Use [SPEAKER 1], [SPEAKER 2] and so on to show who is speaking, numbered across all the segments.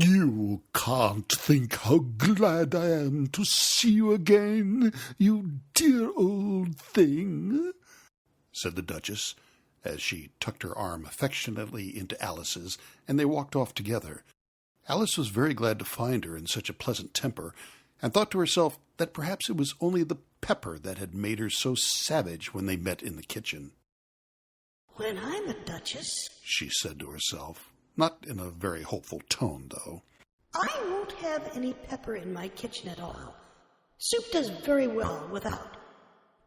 [SPEAKER 1] You can't think how glad I am to see you again, you dear old thing, said the Duchess, as she tucked her arm affectionately into Alice's, and they walked off together. Alice was very glad to find her in such a pleasant temper, and thought to herself that perhaps it was only the pepper that had made her so savage when they met in the kitchen.
[SPEAKER 2] "When I'm a duchess,"
[SPEAKER 1] she said to herself, not in a very hopeful tone, though,
[SPEAKER 2] "I won't have any pepper in my kitchen at all. Soup does very well without.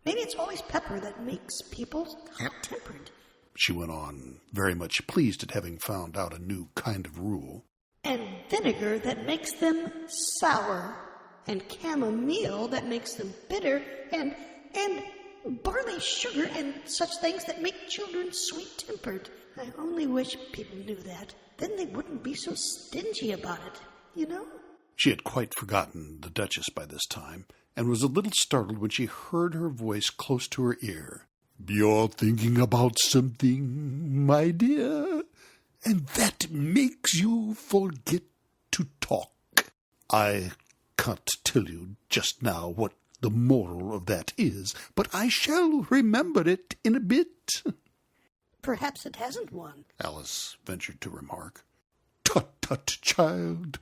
[SPEAKER 2] Maybe it's always pepper that makes people hot-tempered."
[SPEAKER 1] She went on, very much pleased at having found out a new kind of rule.
[SPEAKER 2] "And vinegar that makes them sour, and chamomile that makes them bitter, and barley sugar and such things that make children sweet-tempered. I only wish people knew that. Then they wouldn't be so stingy about it, you know?"
[SPEAKER 1] She had quite forgotten the Duchess by this time, and was a little startled when she heard her voice close to her ear. "You're thinking about something, my dear, and that makes you forget to talk. I can't tell you just now what the moral of that is, but I shall remember it in a bit."
[SPEAKER 2] "Perhaps it hasn't one,"
[SPEAKER 1] Alice ventured to remark. "Tut, tut, child.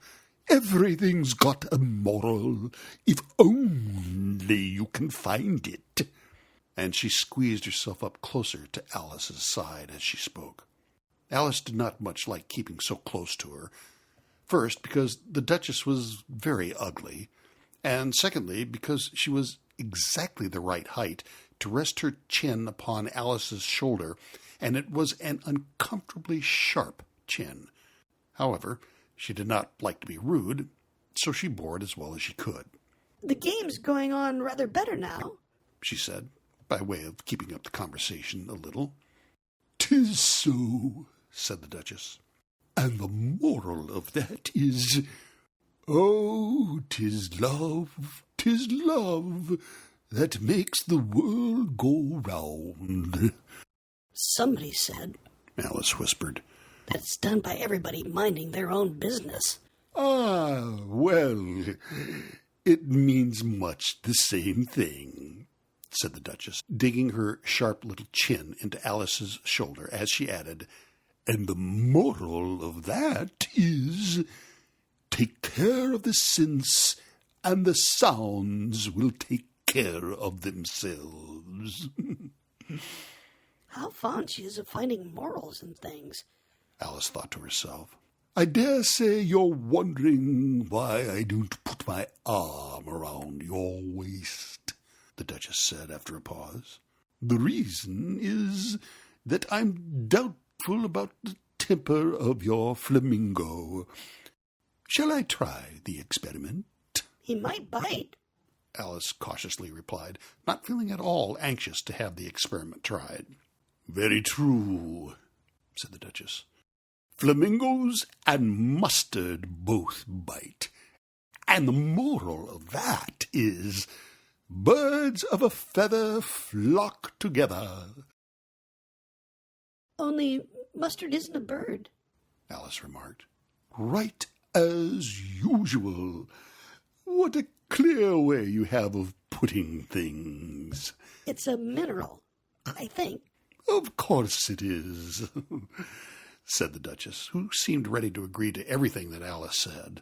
[SPEAKER 1] Everything's got a moral, if only you can find it." And she squeezed herself up closer to Alice's side as she spoke. Alice did not much like keeping so close to her. First, because the Duchess was very ugly, and secondly, because she was exactly the right height to rest her chin upon Alice's shoulder, and it was an uncomfortably sharp chin. However, she did not like to be rude, so she bore it as well as she could.
[SPEAKER 2] "The game's going on rather better now,"
[SPEAKER 1] she said, by way of keeping up the conversation a little. "'Tis so," said the Duchess, "and the moral of that is, oh, 'tis love that makes the world go round."
[SPEAKER 2] "Somebody said,"
[SPEAKER 1] Alice whispered,
[SPEAKER 2] "that it's done by everybody minding their own business."
[SPEAKER 1] "Ah, well, it means much the same thing," said the Duchess, digging her sharp little chin into Alice's shoulder as she added, "and the moral of that is, take care of the sense, and the sounds will take care of themselves."
[SPEAKER 2] How fond she is of finding morals in things,
[SPEAKER 1] Alice thought to herself. "I dare say you're wondering why I don't put my arm around your waist," the Duchess said after a pause. "The reason is that I'm doubtful about the temper of your flamingo. Shall I try the experiment?"
[SPEAKER 2] "He might bite,"
[SPEAKER 1] Alice cautiously replied, not feeling at all anxious to have the experiment tried. "Very true," said the Duchess. "Flamingos and mustard both bite, and the moral of that is, birds of a feather flock together."
[SPEAKER 2] "Only mustard isn't a bird,"
[SPEAKER 1] Alice remarked. "Right as usual. What a clear way you have of putting things."
[SPEAKER 2] "It's a mineral, I think."
[SPEAKER 1] "Of course it is," said the Duchess, who seemed ready to agree to everything that Alice said.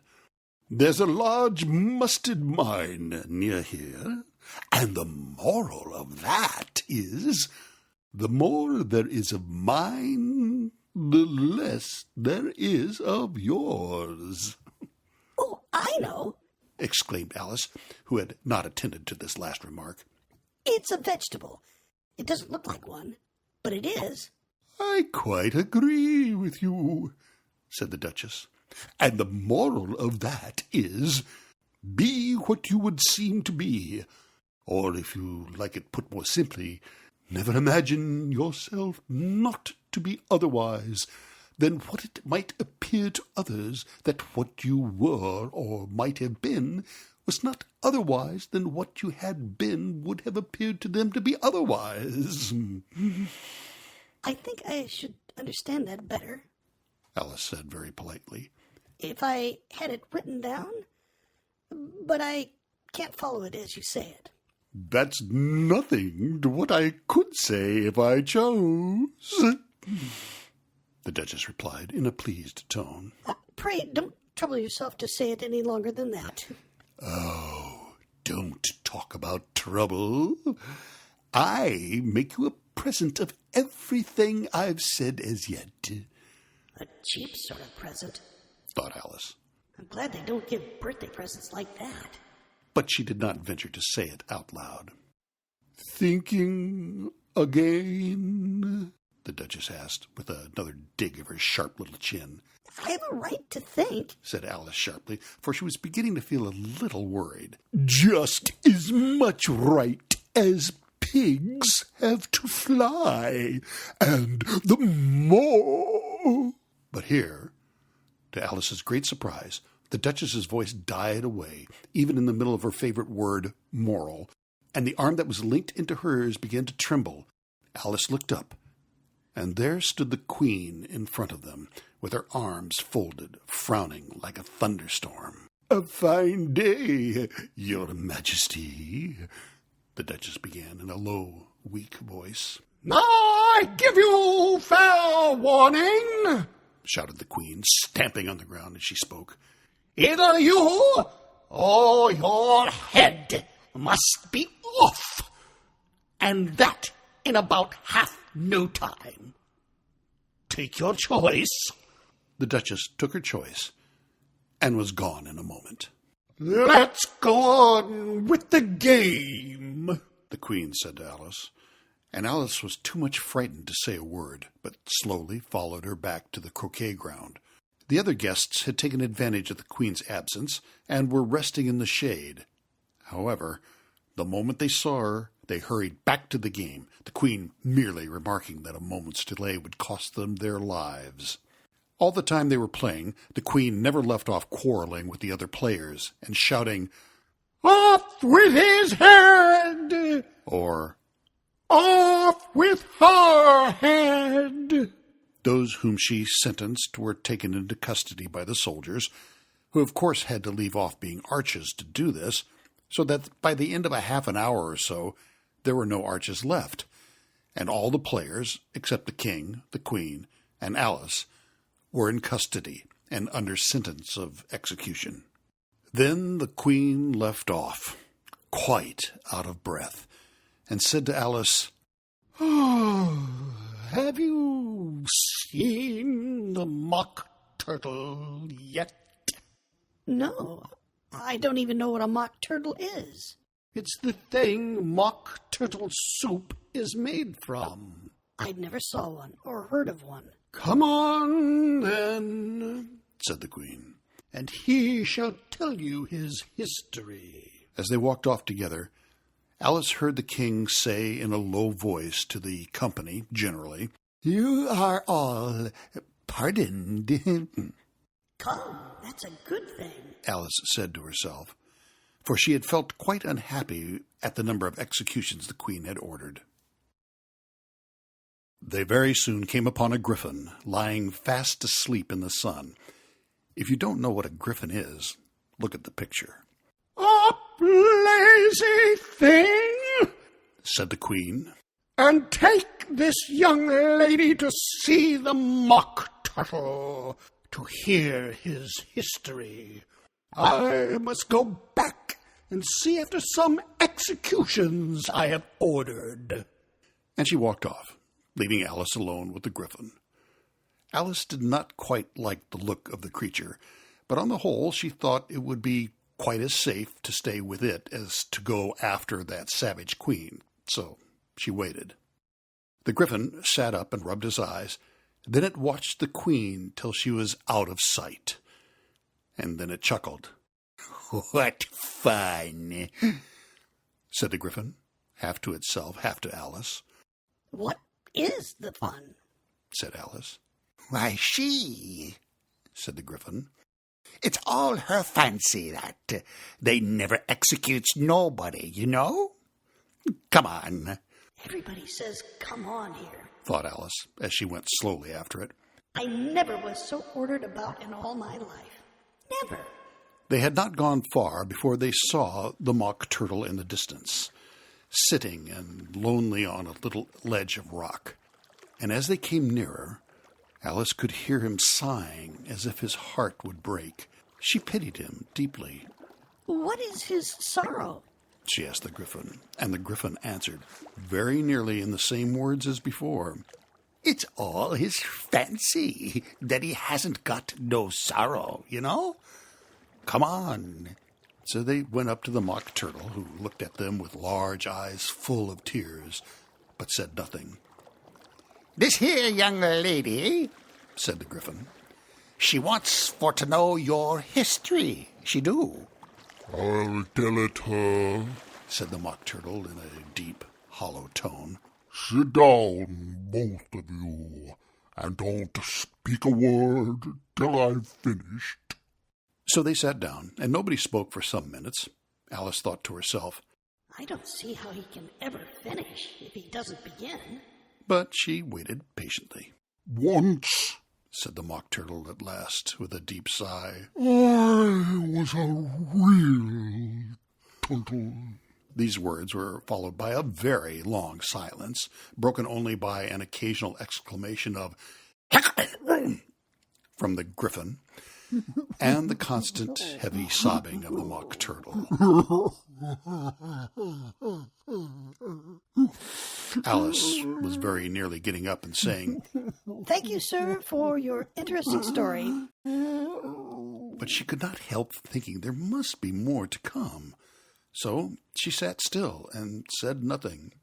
[SPEAKER 1] "There's a large mustard mine near here, and the moral of that is, the more there is of mine, the less there is of yours."
[SPEAKER 2] "Oh, I know.
[SPEAKER 1] exclaimed Alice, who had not attended to this last remark.
[SPEAKER 2] It's a vegetable. It doesn't look like one, but it is.
[SPEAKER 1] I quite agree with you, said the Duchess. And the moral of that is, be what you would seem to be. Or, if you like it put more simply, never imagine yourself not to be otherwise than what it might appear to others that what you were or might have been was not otherwise than what you had been would have appeared to them to be otherwise.
[SPEAKER 2] I think I should understand that better,
[SPEAKER 1] Alice said very politely,
[SPEAKER 2] if I had it written down, but I can't follow it as you say it.
[SPEAKER 1] That's nothing to what I could say if I chose, the Duchess replied in a pleased tone.
[SPEAKER 2] Pray, don't trouble yourself to say it any longer than that.
[SPEAKER 1] Oh, don't talk about trouble. I make you a present of everything I've said as yet.
[SPEAKER 2] A cheap sort of present,
[SPEAKER 1] thought Alice.
[SPEAKER 2] I'm glad they don't give birthday presents like that.
[SPEAKER 1] But she did not venture to say it out loud. Thinking again? The Duchess asked, with another dig of her sharp little chin.
[SPEAKER 2] I have a right to think,
[SPEAKER 1] said Alice sharply, for she was beginning to feel a little worried. Just as much right as pigs have to fly, and the more... But here, to Alice's great surprise, the Duchess's voice died away, even in the middle of her favorite word, moral, and the arm that was linked into hers began to tremble. Alice looked up, and there stood the Queen in front of them, with her arms folded, frowning like a thunderstorm. A fine day, Your Majesty, the Duchess began in a low, weak voice.
[SPEAKER 3] I give you fair warning,
[SPEAKER 1] shouted the Queen, stamping on the ground as she spoke.
[SPEAKER 3] Either you or your head must be off, and that in about half no time. Take your choice.
[SPEAKER 1] The Duchess took her choice and was gone in a moment.
[SPEAKER 3] Let's go on with the game,
[SPEAKER 1] the Queen said to Alice, and Alice was too much frightened to say a word, but slowly followed her back to the croquet ground. The other guests had taken advantage of the Queen's absence and were resting in the shade. However, the moment they saw her, they hurried back to the game, the Queen merely remarking that a moment's delay would cost them their lives. All the time they were playing, the Queen never left off quarreling with the other players and shouting,
[SPEAKER 3] "Off with his head!"
[SPEAKER 1] or
[SPEAKER 3] "Off with her head!"
[SPEAKER 1] Those whom she sentenced were taken into custody by the soldiers, who of course had to leave off being arches to do this, so that by the end of a half an hour or so, there were no arches left, and all the players, except the King, the Queen, and Alice, were in custody and under sentence of execution. Then the Queen left off, quite out of breath, and said to Alice,
[SPEAKER 3] "Oh, have you seen the mock turtle yet?"
[SPEAKER 2] No, I don't even know what a mock turtle is.
[SPEAKER 3] It's the thing mock turtle soup is made from.
[SPEAKER 2] I never saw one or heard of one.
[SPEAKER 3] "Come on, then,"
[SPEAKER 1] said the Queen,
[SPEAKER 3] "and he shall tell you his history."
[SPEAKER 1] As they walked off together, Alice heard the King say in a low voice to the company generally, "You are all pardoned."
[SPEAKER 2] Come, that's a good thing,
[SPEAKER 1] Alice said to herself, for she had felt quite unhappy at the number of executions the Queen had ordered. They very soon came upon a griffin lying fast asleep in the sun. If you don't know what a griffin is, look at the picture.
[SPEAKER 3] "Up, lazy thing,"
[SPEAKER 1] said the Queen,
[SPEAKER 3] "and take this young lady to see the mock turtle, to hear his history. I must go back and see after some executions I have ordered."
[SPEAKER 1] And she walked off, leaving Alice alone with the griffin. Alice did not quite like the look of the creature, but on the whole she thought it would be quite as safe to stay with it as to go after that savage queen, so she waited. The Gryphon sat up and rubbed his eyes. Then it watched the queen till she was out of sight. And then it chuckled. "What fun," said the Gryphon, half to itself, half to Alice.
[SPEAKER 2] "What is the fun?"
[SPEAKER 1] said Alice.
[SPEAKER 4] "Why, she," said the Gryphon. "It's all her fancy that they never executes nobody, you know? Come on."
[SPEAKER 2] "Everybody says come on here,"
[SPEAKER 1] thought Alice, as she went slowly after it.
[SPEAKER 2] "I never was so ordered about in all my life. Never."
[SPEAKER 1] They had not gone far before they saw the Mock Turtle in the distance, sitting and lonely on a little ledge of rock. And as they came nearer, Alice could hear him sighing as if his heart would break. She pitied him deeply.
[SPEAKER 2] "What is his sorrow?"
[SPEAKER 1] she asked the Gryphon, and the Gryphon answered, very nearly in the same words as before.
[SPEAKER 4] "It's all his fancy that he hasn't got no sorrow, you know? Come on."
[SPEAKER 1] So they went up to the Mock Turtle, who looked at them with large eyes full of tears, but said nothing.
[SPEAKER 4] "This here young lady,"
[SPEAKER 1] said the Gryphon,
[SPEAKER 4] "she wants for to know your history, she do."
[SPEAKER 3] "I'll tell it her,"
[SPEAKER 1] said the Mock Turtle in a deep, hollow tone.
[SPEAKER 3] "Sit down, both of you, and don't speak a word till I've finished."
[SPEAKER 1] So they sat down, and nobody spoke for some minutes. Alice thought to herself,
[SPEAKER 2] "I don't see how he can ever finish if he doesn't begin."
[SPEAKER 1] But she waited patiently.
[SPEAKER 3] "Once,"
[SPEAKER 1] said the Mock Turtle at last, with a deep sigh,
[SPEAKER 3] "I was a real turtle."
[SPEAKER 1] These words were followed by a very long silence, broken only by an occasional exclamation of from the Gryphon, and the constant heavy sobbing of the Mock Turtle. Alice was very nearly getting up and saying,
[SPEAKER 2] "Thank you, sir, for your interesting story."
[SPEAKER 1] but she could not help thinking there must be more to come. So she sat still and said nothing.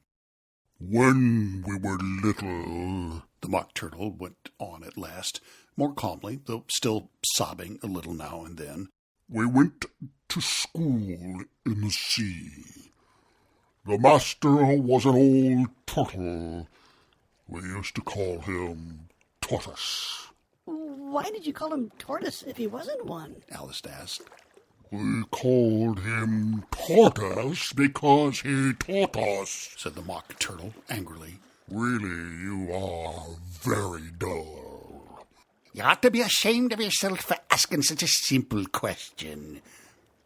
[SPEAKER 3] "When we were little,"
[SPEAKER 1] the Mock Turtle went on at last, more calmly, though still sobbing a little now and then,
[SPEAKER 3] "we went to school in the sea. The master was an old turtle. We used to call him Tortoise."
[SPEAKER 2] "Why did you call him Tortoise if he wasn't one?"
[SPEAKER 1] Alice asked.
[SPEAKER 3] "We called him Tortoise because he taught us,"
[SPEAKER 1] said the Mock Turtle angrily.
[SPEAKER 3] "Really, you are very dull."
[SPEAKER 4] "You ought to be ashamed of yourself for asking such a simple question,"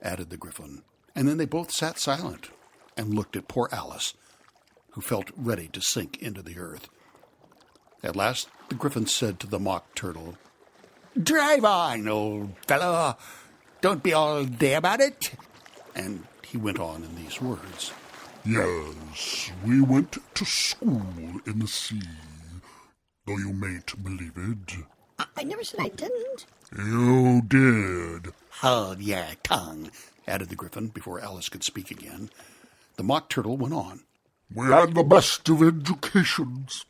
[SPEAKER 1] added the Gryphon. And then they both sat silent and looked at poor Alice, who felt ready to sink into the earth. At last the Gryphon said to the Mock Turtle,
[SPEAKER 4] "Drive on, old fellow. Don't be all day about it."
[SPEAKER 1] And he went on in these words.
[SPEAKER 3] "Yes, we went to school in the sea, though you mayn't believe it."
[SPEAKER 2] I never said I didn't."
[SPEAKER 3] "You did."
[SPEAKER 4] "Hold your tongue,"
[SPEAKER 1] added the Gryphon before Alice could speak again. The Mock Turtle went on.
[SPEAKER 3] "We had the best of educations.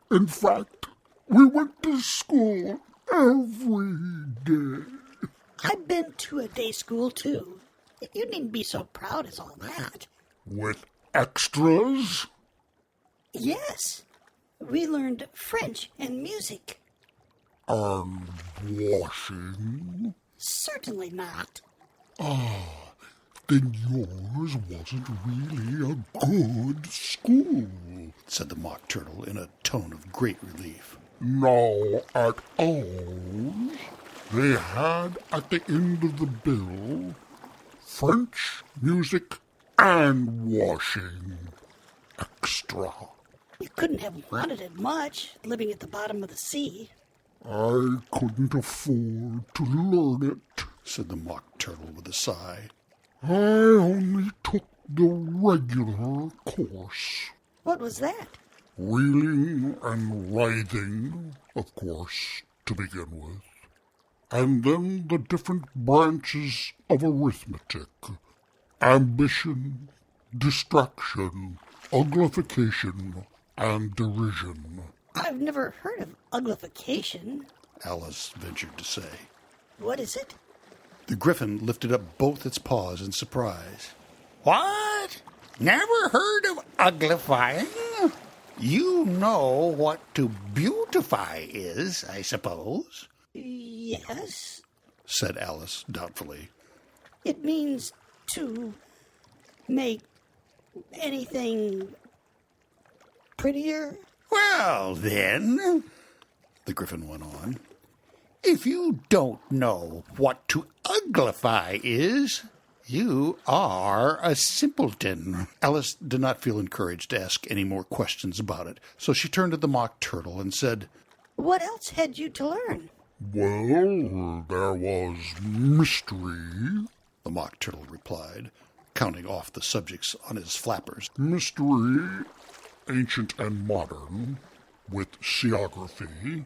[SPEAKER 3] In fact, we went to school every day."
[SPEAKER 2] "I've been to a day school, too. You needn't be so proud as all that."
[SPEAKER 3] "With extras?"
[SPEAKER 2] "Yes. We learned French and music."
[SPEAKER 3] "And washing?"
[SPEAKER 2] "Certainly not."
[SPEAKER 3] "Then yours wasn't really a good school."
[SPEAKER 1] said the Mock Turtle in a tone of great relief.
[SPEAKER 3] "No, at ours, they had at the end of the bill French, music, and washing. Extra."
[SPEAKER 2] You couldn't have wanted it much, living at the bottom of the sea."
[SPEAKER 3] "I couldn't afford to learn it,"
[SPEAKER 1] said the Mock Turtle with a sigh.
[SPEAKER 3] "I only took the regular course.
[SPEAKER 2] "What was that?"
[SPEAKER 3] Reeling and writhing, of course, to begin with." And then the different branches of arithmetic. Ambition, distraction, uglification, and derision.
[SPEAKER 2] I've never heard of uglification.
[SPEAKER 1] Alice ventured to say.
[SPEAKER 2] What is it?
[SPEAKER 1] The Griffin lifted up both its paws in surprise.
[SPEAKER 4] What? Never heard of uglifying? You know what to beautify is, I suppose.
[SPEAKER 2] Yes.
[SPEAKER 1] Said Alice doubtfully.
[SPEAKER 2] It means to make anything prettier.
[SPEAKER 4] Well, then,
[SPEAKER 1] The Griffin went on.
[SPEAKER 4] if you don't know what to uglify is, you are a simpleton.
[SPEAKER 1] Alice did not feel encouraged to ask any more questions about it, so she turned to the Mock Turtle and said,
[SPEAKER 2] What else had you to learn?
[SPEAKER 3] Well, there was mystery.
[SPEAKER 1] The Mock Turtle replied, counting off the subjects on his flappers.
[SPEAKER 3] Mystery, ancient and modern, with seaography.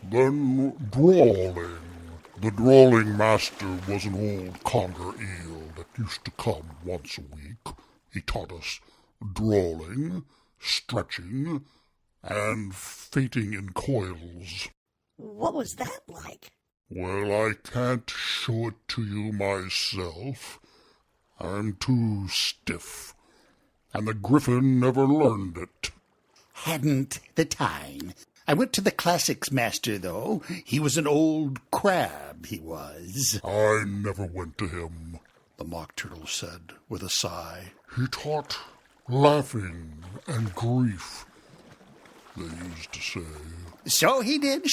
[SPEAKER 3] Then drawling. The drawling master was an old conger eel that used to come once a week. He taught us drawling, stretching, and fating in coils.
[SPEAKER 2] What was that like?
[SPEAKER 3] Well, I can't show it to you myself. I'm too stiff. And the Griffin never learned it.
[SPEAKER 4] Hadn't the time. I went to the classics master, though. He was an old crab, he was.
[SPEAKER 3] I never went to him.
[SPEAKER 1] The Mock Turtle said with a sigh.
[SPEAKER 3] He taught laughing and grief, they used to say.
[SPEAKER 4] So he did,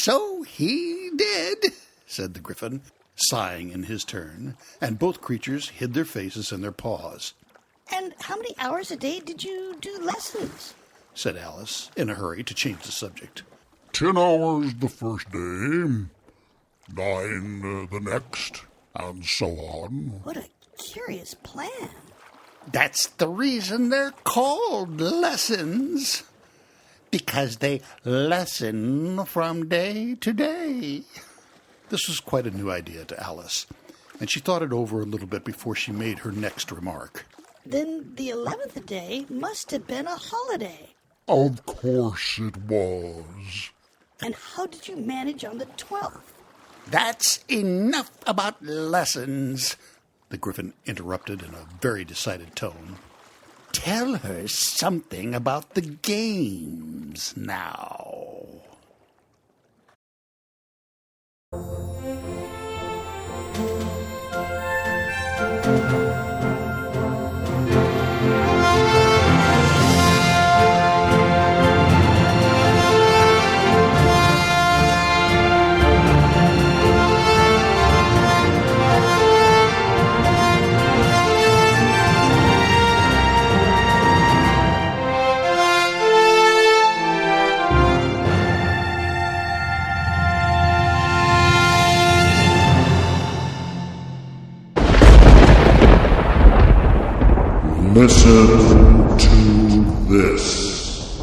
[SPEAKER 1] Said the Griffin, sighing in his turn, and both creatures hid their faces in their paws.
[SPEAKER 2] And how many hours a day did you do lessons?
[SPEAKER 1] Said Alice, in a hurry to change the subject.
[SPEAKER 3] 10 hours the first day, 9 the next, and so on.
[SPEAKER 2] What a curious plan.
[SPEAKER 4] That's the reason they're called lessons. Because they lessen from day to day.
[SPEAKER 1] This was quite a new idea to Alice, and she thought it over a little bit before she made her next remark.
[SPEAKER 2] Then the 11th day must have been a holiday.
[SPEAKER 3] Of course it was.
[SPEAKER 2] And how did you manage on the 12th?
[SPEAKER 4] That's enough about lessons,
[SPEAKER 1] The Griffin interrupted in a very decided tone.
[SPEAKER 4] Tell her something about the games now.
[SPEAKER 3] Listen to this.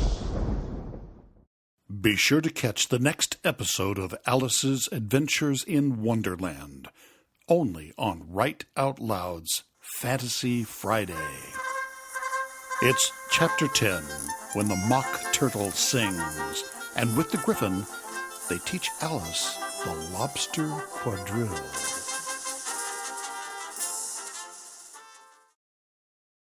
[SPEAKER 1] Be sure to catch the next episode of Alice's Adventures in Wonderland, only on Write Out Loud's Fantasy Friday. It's Chapter 10, when the Mock Turtle sings, and with the Griffin, they teach Alice the Lobster Quadrille.